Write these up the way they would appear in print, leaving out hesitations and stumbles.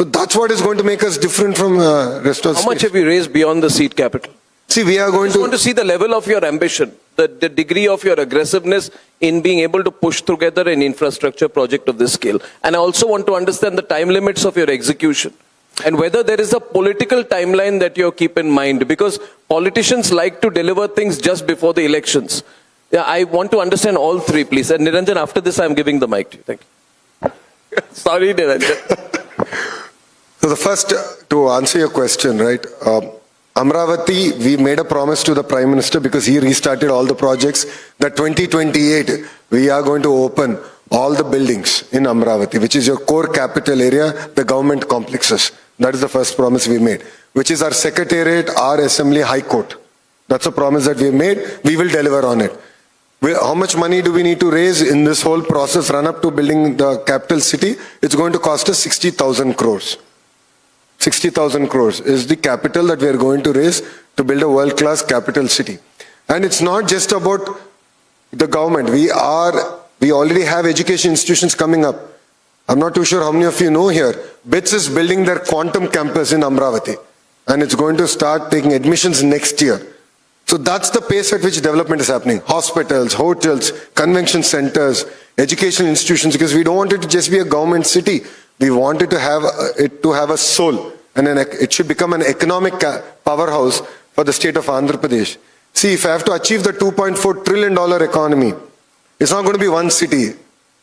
So that's what is going to make us different from rest of the How much states. have you raised beyond the seed capital? See, we are I going just want to... to see the level of your ambition, the degree of your aggressiveness in being able to push together an infrastructure project of this scale. And I also want to understand the time limits of your execution and whether there is a political timeline that you keep in mind, because politicians like to deliver things just before the elections. Yeah, I want to understand all three, please. And Niranjan, after this, I'm giving the mic to you. Thank you. Sorry, Niranjan. So the first, to answer your question, right? Amravati, we made a promise to the Prime Minister because he restarted all the projects that 2028 we are going to open all the buildings in Amravati, which is your core capital area, the government complexes. That is the first promise we made, which is our Secretariat, our Assembly, High Court. That's a promise that we made. We will deliver on it. How much money do we need to raise in this whole process run up to building the capital city? It's going to cost us 60,000 crores. 60,000 crores is the capital that we are going to raise to build a world-class capital city. And it's not just about the government. We already have education institutions coming up. I'm not too sure how many of you know here. BITS is building their quantum campus in Amravati. And it's going to start taking admissions next year. So that's the pace at which development is happening. Hospitals, hotels, convention centers, educational institutions, because we don't want it to just be a government city. We wanted to have it to have a soul, and it should become an economic powerhouse for the state of Andhra Pradesh. See, if I have to achieve the $2.4 trillion economy, it's not going to be one city.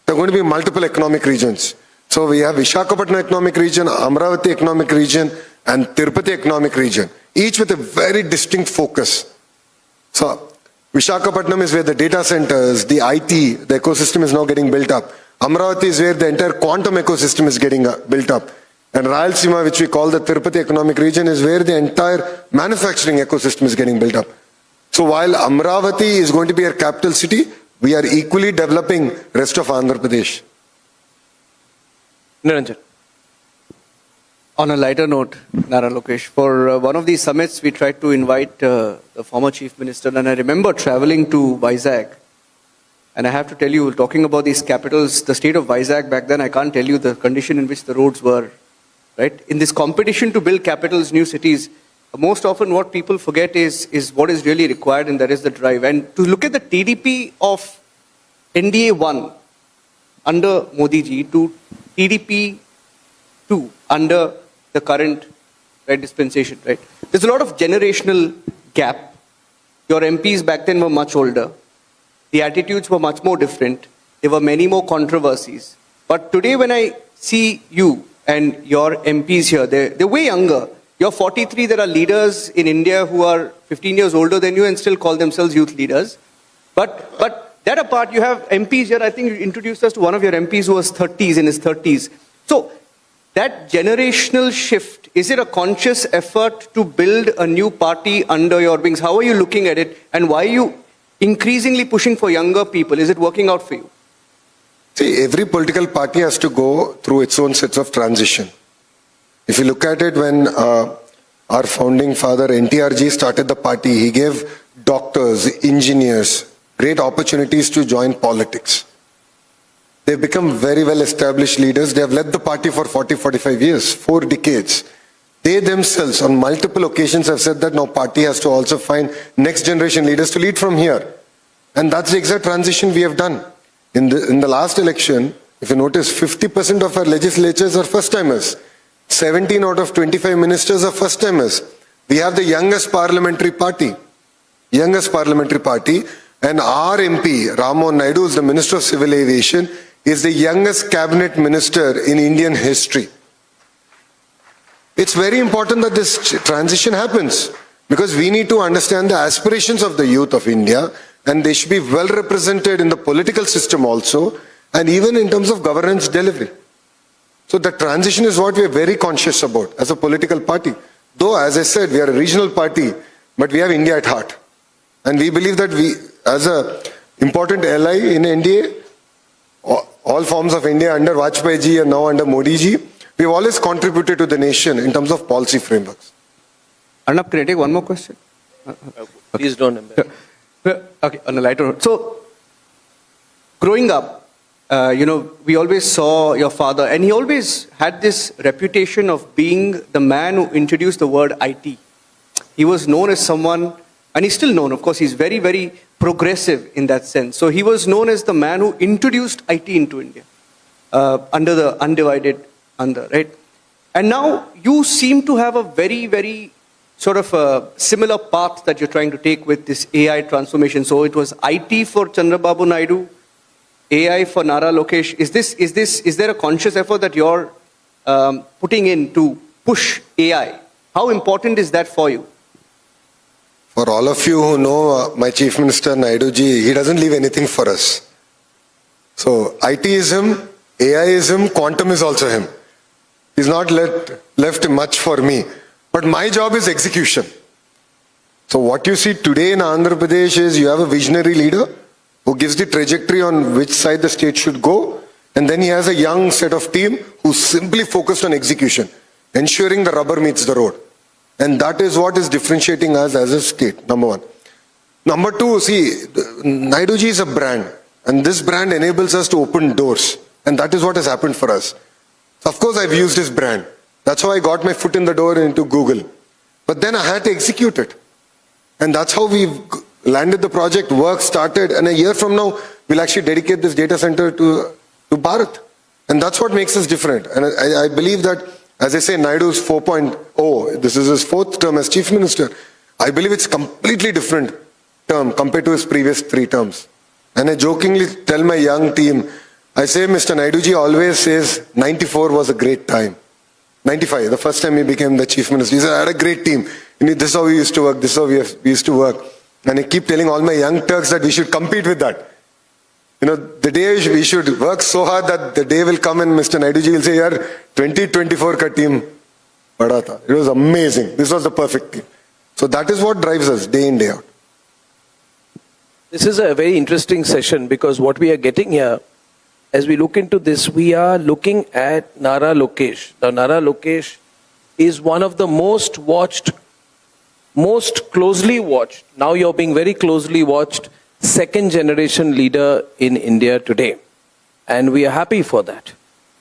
There are going to be multiple economic regions. So we have Visakhapatnam economic region, Amravati economic region, and Tirupati economic region, each with a very distinct focus. So Visakhapatnam is where the data centers, the IT, the ecosystem is now getting built up. Amravati is where the entire quantum ecosystem is getting built up. And Rayalaseema, which we call the Tirupati economic region, is where the entire manufacturing ecosystem is getting built up. So while Amravati is going to be our capital city, we are equally developing rest of Andhra Pradesh. Niranjan. On a lighter note, Nara Lokesh, for one of these summits, we tried to invite the former Chief Minister, and I remember traveling to Vizag. And I have to tell you, talking about these capitals, the state of Vizag back then, I can't tell you the condition in which the roads were, right? In this competition to build capitals, new cities, most often what people forget is what is really required, and that is the drive. And to look at the TDP of NDA 1 under Modi ji to TDP 2 under the current dispensation, right? There's a lot of generational gap. Your MPs back then were much older. The attitudes were much more different. There were many more controversies. But today when I see you and your MPs here, they're way younger. You're 43, there are leaders in India who are 15 years older than you and still call themselves youth leaders. But that apart, you have MPs here. I think you introduced us to one of your MPs who was in his 30s. So that generational shift, is it a conscious effort to build a new party under your wings? How are you looking at it, and why are you increasingly pushing for younger people? Is it working out for you? See, every political party has to go through its own sets of transition. If you look at it, when our founding father NTRG started the party, he gave doctors, engineers great opportunities to join politics. They've become very well established leaders. They have led the party for 40-45 years, 4 decades. They themselves on multiple occasions have said that now party has to also find next generation leaders to lead from here. And that's the exact transition we have done. In the last election, if you notice, 50% of our legislatures are first timers. 17 out of 25 ministers are first timers. We have the youngest parliamentary party. And our MP, Rammohan Naidu, is the Minister of Civil Aviation, is the youngest cabinet minister in Indian history. It's very important that this transition happens, because we need to understand the aspirations of the youth of India, and they should be well represented in the political system also, and even in terms of governance delivery. So the transition is what we are very conscious about as a political party. Though, as I said, we are a regional party, but we have India at heart. And we believe that we, as an important ally in NDA, all forms of India under Vajpayee ji and now under Modi ji, we have always contributed to the nation in terms of policy frameworks. Arnab, can I take one more question? Please don't embarrass. Okay, on a lighter note. So, growing up, we always saw your father, and he always had this reputation of being the man who introduced the word IT. He was known as someone, and he's still known, of course, he's very, very progressive in that sense. So he was known as the man who introduced IT into India under the undivided Andhra, right? And now you seem to have a very, very sort of a similar path that you're trying to take with this AI transformation. So it was IT for Chandrababu Naidu, AI for Nara Lokesh. Is there a conscious effort that you're putting in to push AI? How important is that for you? For all of you who know my Chief Minister Naidu ji, he doesn't leave anything for us. So IT is him, AI is him, quantum is also him. He's not left much for me. But my job is execution. So what you see today in Andhra Pradesh is you have a visionary leader who gives the trajectory on which side the state should go. And then he has a young set of team who's simply focused on execution, ensuring the rubber meets the road. And that is what is differentiating us as a state, number one. Number two, see, Naidu ji is a brand. And this brand enables us to open doors. And that is what has happened for us. Of course, I've used his brand. That's how I got my foot in the door into Google. But then I had to execute it. And that's how we landed the project, work started, and a year from now, we'll actually dedicate this data center to Bharat. And that's what makes us different. And I believe that, as I say, Naidu's 4.0, this is his fourth term as Chief Minister. I believe it's completely different term compared to his previous 3 terms. And I jokingly tell my young team, I say, Mr. Naidu ji always says, 94 was a great time. 95, the first time he became the Chief Minister. He said, I had a great team. This is how we used to work, this is how we used to work. And I keep telling all my young Turks that we should compete with that. The day we should work so hard that the day will come and Mr. Naidu ji will say, yaar, 2024 ka team bada tha. It was amazing. This was the perfect team. So that is what drives us day in, day out. This is a very interesting session because what we are getting here, as we look into this, we are looking at Nara Lokesh. Now, Nara Lokesh is one of the most watched, most closely watched, now you're being very closely watched, second generation leader in India today. And we are happy for that.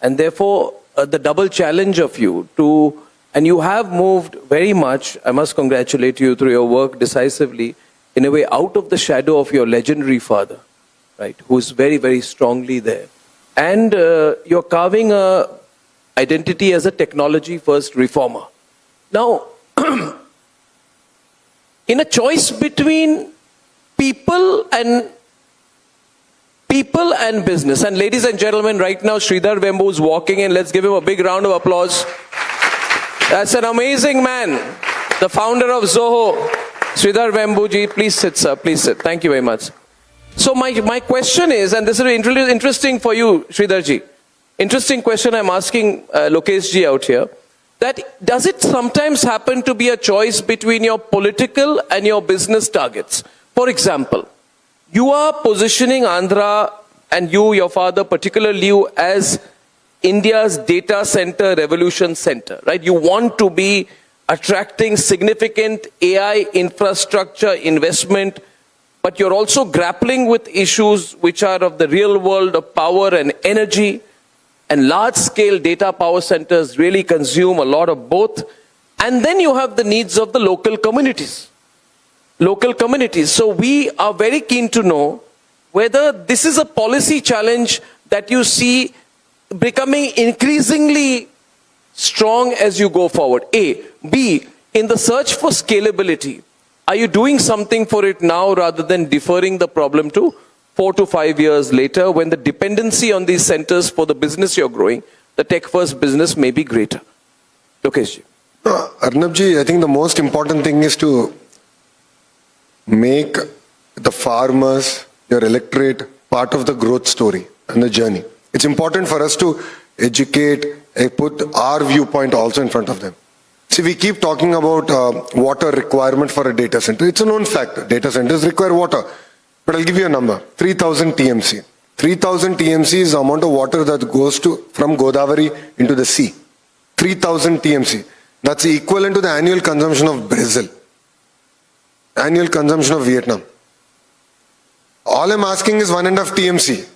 And therefore, the double challenge of you to, and you have moved very much, I must congratulate you through your work decisively, in a way out of the shadow of your legendary father, right, who's very, very strongly there. And you're carving a identity as a technology-first reformer. Now, in a choice between people and business, and ladies and gentlemen, right now Sridhar Vembu is walking in. Let's give him a big round of applause. That's an amazing man, the founder of Zoho. Sridhar Vembu ji, please sit, sir. Please sit. Thank you very much. So my question is, and this is interesting for you, Sridhar ji. Interesting question I'm asking Lokesh ji out here. That does it sometimes happen to be a choice between your political and your business targets? For example, you are positioning Andhra and your father, particularly you, as India's data center revolution center, right? You want to be attracting significant AI infrastructure investment, but you're also grappling with issues which are of the real world of power and energy, and large-scale data power centers really consume a lot of both. And then you have the needs of the local communities. So we are very keen to know whether this is a policy challenge that you see becoming increasingly strong as you go forward. A. B. In the search for scalability, are you doing something for it now rather than deferring the problem to 4 to 5 years later when the dependency on these centers for the business you're growing, the tech-first business, may be greater? Lokesh ji. Arnab ji, I think the most important thing is to make the farmers, your electorate, part of the growth story and the journey. It's important for us to educate and put our viewpoint also in front of them. See, we keep talking about water requirement for a data center. It's a known fact. Data centers require water. But I'll give you a number. 3,000 TMC. 3,000 TMC is the amount of water that goes from Godavari into the sea. 3,000 TMC. That's the equivalent to the annual consumption of Brazil. Annual consumption of Vietnam. All I'm asking is 1.5 TMC.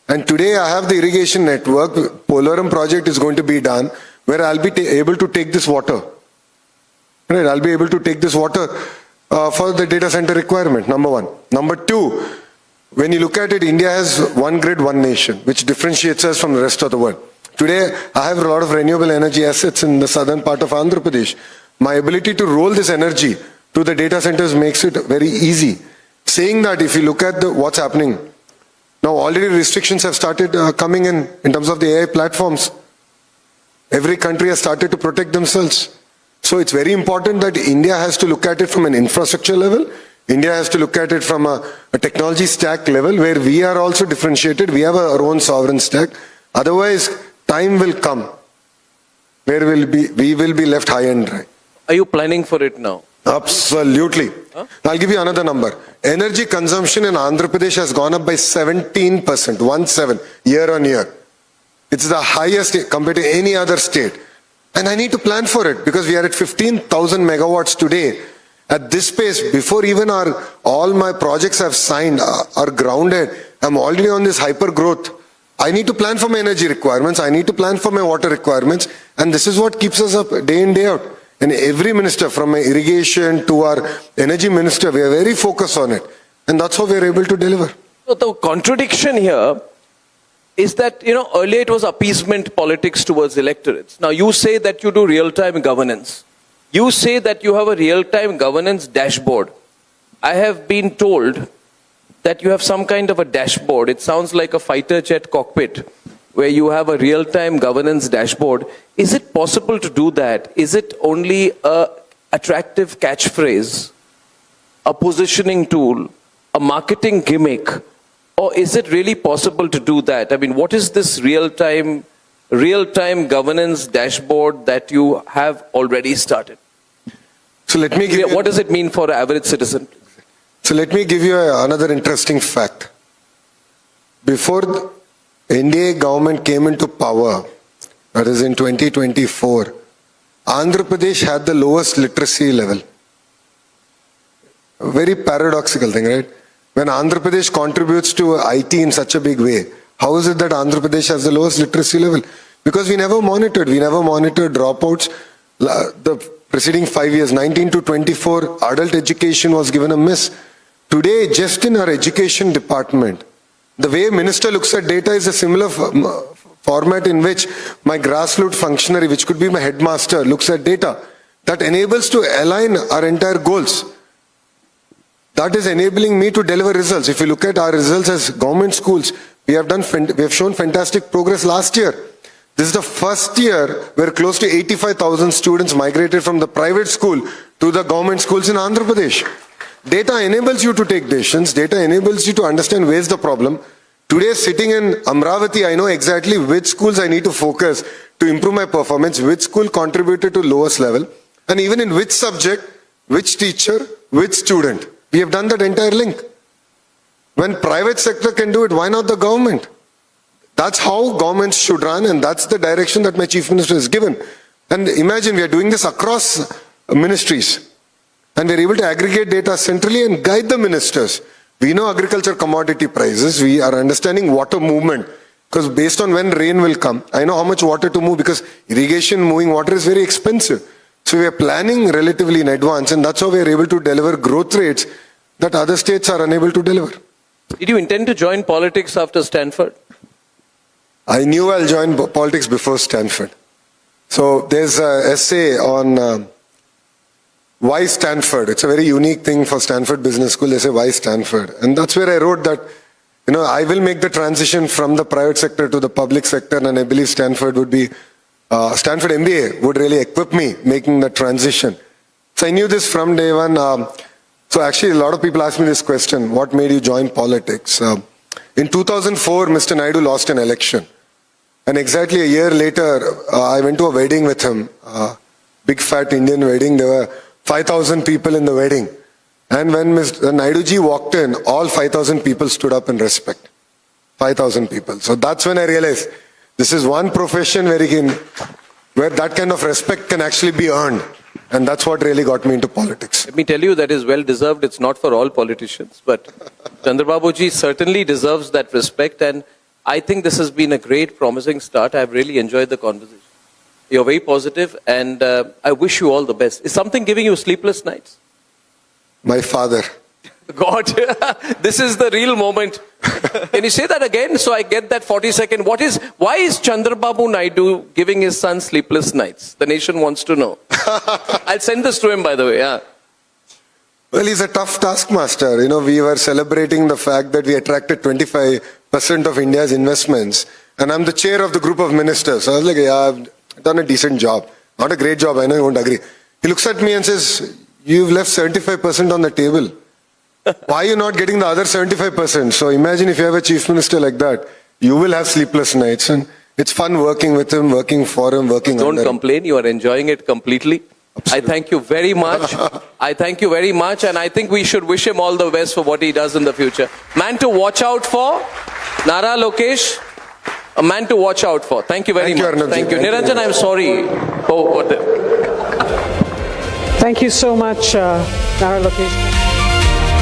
And today I have the irrigation network. Polaram project is going to be done where I'll be able to take this water. Right, I'll be able to take this water for the data center requirement, number one. Number two, when you look at it, India has one grid, one nation, which differentiates us from the rest of the world. Today, I have a lot of renewable energy assets in the southern part of Andhra Pradesh. My ability to roll this energy to the data centers makes it very easy. Saying that, if you look at what's happening, now already restrictions have started coming in terms of the AI platforms. Every country has started to protect themselves. So it's very important that India has to look at it from an infrastructure level. India has to look at it from a technology stack level where we are also differentiated. We have our own sovereign stack. Otherwise, time will come where we will be left high and dry. Are you planning for it now? Absolutely. Huh? I'll give you another number. Energy consumption in Andhra Pradesh has gone up by 17%, 17, year on year. It's the highest compared to any other state. And I need to plan for it because we are at 15,000 megawatts today. At this pace, before even all my projects have signed, are grounded, I'm already on this hyper growth. I need to plan for my energy requirements. I need to plan for my water requirements. And this is what keeps us up day in, day out. And every minister, from my irrigation to our energy minister, we are very focused on it. And that's how we are able to deliver. So the contradiction here is that, earlier it was appeasement politics towards electorates. Now you say that you do real-time governance. You say that you have a real-time governance dashboard. I have been told that you have some kind of a dashboard. It sounds like a fighter jet cockpit where you have a real-time governance dashboard. Is it possible to do that? Is it only an attractive catchphrase, a positioning tool, a marketing gimmick? Or is it really possible to do that? I mean, what is this real-time governance dashboard that you have already started? So let me give What does it mean for an average citizen? So let me give you another interesting fact. Before the NDA government came into power, that is in 2024, Andhra Pradesh had the lowest literacy level. A very paradoxical thing, right? When Andhra Pradesh contributes to IT in such a big way, how is it that Andhra Pradesh has the lowest literacy level? Because we never monitored dropouts. The preceding 5 years, 19 to 24, adult education was given a miss. Today, just in our education department, the way minister looks at data is a similar format in which my grassroots functionary, which could be my headmaster, looks at data. That enables to align our entire goals. That is enabling me to deliver results. If you look at our results as government schools, we have shown fantastic progress last year. This is the first year where close to 85,000 students migrated from the private school to the government schools in Andhra Pradesh. Data enables you to take decisions. Data enables you to understand where's the problem. Today, sitting in Amravati, I know exactly which schools I need to focus to improve my performance, which school contributed to lowest level, and even in which subject, which teacher, which student. We have done that entire link. When private sector can do it, why not the government? That's how governments should run, and that's the direction that my chief minister has given. And imagine we are doing this across ministries. And we're able to aggregate data centrally and guide the ministers. We know agriculture commodity prices. We are understanding water movement. Because based on when rain will come, I know how much water to move because irrigation moving water is very expensive. So we are planning relatively in advance, and that's how we are able to deliver growth rates that other states are unable to deliver. Did you intend to join politics after Stanford? I knew I'll join politics before Stanford. So there's an essay on why Stanford. It's a very unique thing for Stanford Business School. They say, why Stanford? And that's where I wrote that, I will make the transition from the private sector to the public sector, and I believe Stanford MBA would really equip me making the transition. So I knew this from day one. So actually, a lot of people ask me this question, what made you join politics? In 2004, Mr. Naidu lost an election. And exactly a year later, I went to a wedding with him, big fat Indian wedding. There were 5,000 people in the wedding. And when Mr. Naidu-ji walked in, all 5,000 people stood up in respect. 5,000 people. So that's when I realized this is one profession where that kind of respect can actually be earned. And that's what really got me into politics. Let me tell you, that is well deserved. It's not for all politicians, but Chandrababu ji certainly deserves that respect. And I think this has been a great, promising start. I've really enjoyed the conversation. You're very positive, and I wish you all the best. Is something giving you sleepless nights? My father. God, this is the real moment. Can you say that again so I get that 40-second? Why is Chandrababu Naidu giving his son sleepless nights? The nation wants to know. I'll send this to him, by the way. Yeah. Well, he's a tough taskmaster. You know, we were celebrating the fact that we attracted 25% of India's investments. And I'm the chair of the group of ministers. So I was like, yeah, I've done a decent job. Not a great job, I know you won't agree. He looks at me and says, you've left 75% on the table. Why are you not getting the other 75%? So imagine if you have a chief minister like that, you will have sleepless nights. And it's fun working with him, working for him, working Don't under him. complain. You are enjoying it completely. I thank you very much. I thank you very much. And I think we should wish him all the best for what he does in the future. Man to watch out for, Nara Lokesh. A man to watch out for. Thank you very Thank you, much. Arnab ji. Thank you. Thank you. Niranjan, I'm sorry. Thank you so much, Nara Lokesh.